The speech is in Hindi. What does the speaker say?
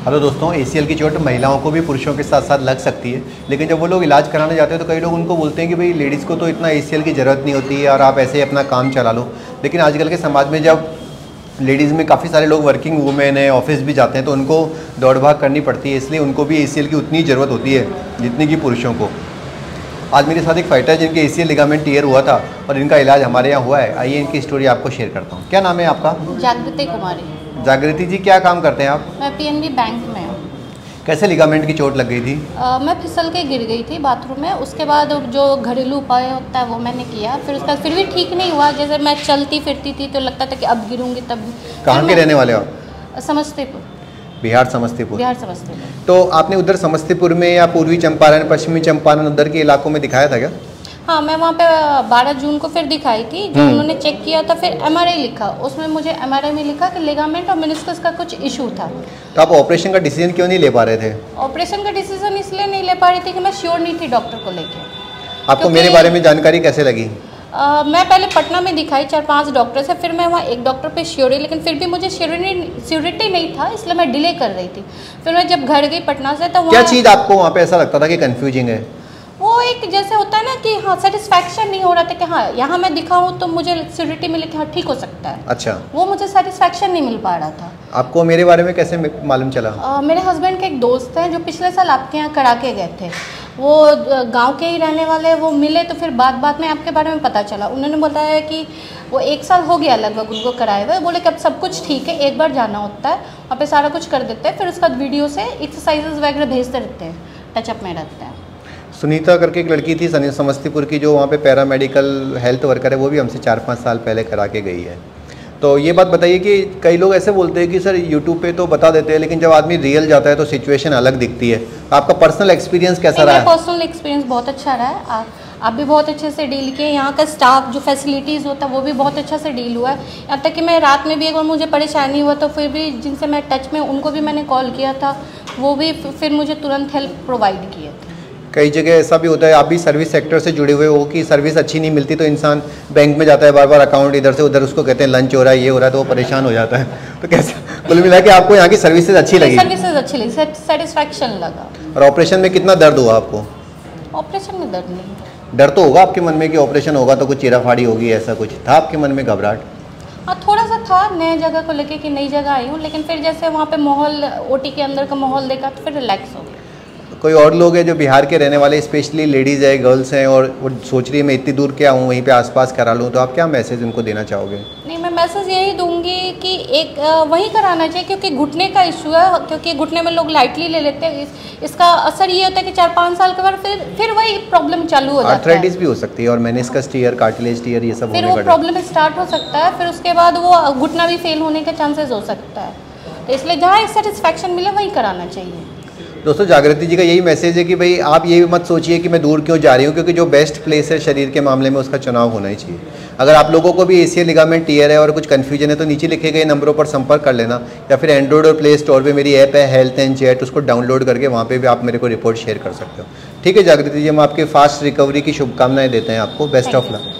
हेलो दोस्तों, ACL की चोट महिलाओं को भी पुरुषों के साथ साथ लग सकती है, लेकिन जब वो लोग इलाज कराने जाते हैं तो कई लोग उनको बोलते हैं कि भाई लेडीज़ को तो इतना ACL की ज़रूरत नहीं होती है और आप ऐसे ही अपना काम चला लो। लेकिन आजकल के समाज में जब लेडीज़ में काफ़ी सारे लोग वर्किंग वूमेन हैं, ऑफिस भी जाते हैं, तो उनको दौड़ भाग करनी पड़ती है, इसलिए उनको भी ACL की उतनी ज़रूरत होती है जितनी कि पुरुषों को। आज मेरे साथ एक फाइटर है जिनके ACL लिगामेंट टीयर हुआ था और इनका इलाज हमारे यहाँ हुआ है। आइए इनकी स्टोरी आपको शेयर करता हूँ। क्या नाम है आपका? जागृति कुमारी। जागृति जी, क्या काम करते हैं आप? मैं PNB बैंक में हूँ। कैसे लिगामेंट की चोट लग गई थी? मैं फिसल के गिर गई थी बाथरूम में। उसके बाद जो घरेलू उपाय होता है वो मैंने किया, फिर उसका फिर भी ठीक नहीं हुआ। जैसे मैं चलती फिरती थी तो लगता था कि अब गिरूंगी तब। कहाँ के रहने वाले हो आप? समस्तीपुर। बिहार समस्तीपुर। बिहार समस्तीपुर। तो आपने उधर समस्तीपुर में या पूर्वी चंपारण, पश्चिमी चंपारण उधर के इलाकों में दिखाया था क्या? हाँ, मैं वहाँ पे 12 जून को फिर दिखाई थी। जो उन्होंने चेक किया था, फिर MRI लिखा, उसमें मुझे MRI में लिखा कि लिगामेंट और मेनिस्कस का कुछ इशू था। तो आप ऑपरेशन का डिसीजन क्यों नहीं ले पा रहे थे? ऑपरेशन का डिसीजन इसलिए नहीं ले पा रही थी कि मैं श्योर नहीं थी डॉक्टर को लेके। आपको मेरे बारे में जानकारी कैसे लगी? मैं पहले पटना में दिखाई 4-5 डॉक्टर से, फिर मैं वहाँ एक डॉक्टर पे श्योर हुई, लेकिन फिर भी मुझे श्योरिटी नहीं था, इसलिए मैं डिले कर रही थी। फिर मैं जब घर गई पटना से तो क्या चीज़ आपको वहाँ पे ऐसा लगता था कि कंफ्यूजिंग है? वो एक जैसे होता है ना कि हाँ सेटिस्फैक्शन नहीं हो रहा था कि हाँ यहाँ मैं दिखाऊँ तो मुझे श्योरिटी मिले कि हाँ ठीक हो सकता है। अच्छा, वो मुझे सेटिस्फैक्शन नहीं मिल पा रहा था। आपको मेरे बारे में कैसे मालूम चला? मेरे हस्बैंड के एक दोस्त हैं जो पिछले साल आपके यहाँ करा के गए थे। वो गांव के ही रहने वाले, वो मिले तो फिर बात में आपके बारे में पता चला। उन्होंने बताया कि वो 1 साल हो गया लगभग उनको कराए हुए। बोले कि अब सब कुछ ठीक है, एक बार जाना होता है, वहाँ पे सारा कुछ कर देते हैं, फिर उसका वीडियो से एक्सरसाइजेज वगैरह भेजते रहते हैं, टचअप में रहते हैं। सुनीता करके एक लड़की थी समस्तीपुर की, जो वहाँ पे पैरामेडिकल हेल्थ वर्कर है, वो भी हमसे 4-5 साल पहले करा के गई है। तो ये बात बताइए कि कई लोग ऐसे बोलते हैं कि सर यूट्यूब पे तो बता देते हैं, लेकिन जब आदमी रियल जाता है तो सिचुएशन अलग दिखती है। आपका पर्सनल एक्सपीरियंस कैसा रहा है? पर्सनल एक्सपीरियंस बहुत अच्छा रहा है। आप भी बहुत अच्छे से डील किए। यहाँ का स्टाफ जो फैसिलिटीज़ होता है वो भी बहुत अच्छा से डील हुआ है। यहाँ तक कि मैं रात में भी एक बार मुझे परेशानी हुआ तो फिर भी जिनसे मैं टच में उनको भी मैंने कॉल किया था, वो भी फिर मुझे तुरंत हेल्प प्रोवाइड किए थे। कई जगह ऐसा भी होता है, आप भी सर्विस सेक्टर से जुड़े हुए हो, कि सर्विस अच्छी नहीं मिलती तो इंसान बैंक में जाता है, बार बार अकाउंट इधर से उधर, उसको कहते हैं लंच हो रहा है, ये हो रहा है, तो वो परेशान हो जाता है। तो कैसा कुल मिला के आपको यहाँ की सर्विसेज अच्छी लगी? सर्विसेज अच्छी लगी, सेटिस्फैक्शन लगा। और ऑपरेशन में कितना दर्द हुआ आपको? ऑपरेशन में दर्द नहीं। डर तो होगा आपके मन में कि ऑपरेशन होगा तो कुछ चीराफाड़ी होगी, ऐसा कुछ था आपके मन में घबराहट? हाँ, थोड़ा सा था, नए जगह को लेके कि नई जगह आई हूँ, लेकिन फिर जैसे वहाँ पे माहौल, OT के अंदर का माहौल देखा तो फिर रिलैक्स हो गया। कोई और लोग हैं जो बिहार के रहने वाले, स्पेशली लेडीज़ है, गर्ल्स हैं, और वो सोच रही है मैं इतनी दूर क्या हूँ, वहीं पे आसपास करा लूँ, तो आप क्या मैसेज उनको देना चाहोगे? नहीं, मैं मैसेज यही दूंगी कि एक वही कराना चाहिए, क्योंकि घुटने का इशू है, क्योंकि घुटने में लोग लाइटली ले लेते हैं। इसका असर ये होता है कि 4-5 साल के बाद फिर वही प्रॉब्लम चालू हो जाता है। आर्थराइटिस भी हो सकती है और मेनिस्कस टीयर, कार्टिलेज टीयर, ये सब फिर वो प्रॉब्लम स्टार्ट हो सकता है, फिर उसके बाद वो घुटना भी फेल होने के चांसेस हो सकता है। तो इसलिए जहाँ एक सेटिस्फैक्शन मिले वही कराना चाहिए। दोस्तों, जागृति जी का यही मैसेज है कि भाई आप ये भी मत सोचिए कि मैं दूर क्यों जा रही हूँ, क्योंकि जो बेस्ट प्लेस है शरीर के मामले में उसका चुनाव होना ही चाहिए। अगर आप लोगों को भी ACL लिगामेंट टीयर है और कुछ कन्फ्यूजन है तो नीचे लिखे गए नंबरों पर संपर्क कर लेना, या फिर एंड्रॉइड और प्ले स्टोर पे मेरी ऐप है हेल्थ एंड चैट, उसको डाउनलोड करके वहाँ पे भी आप मेरे को रिपोर्ट शेयर कर सकते हो। ठीक है जागृति जी, हम आपके फास्ट रिकवरी की शुभकामनाएं देते हैं आपको। Best of luck.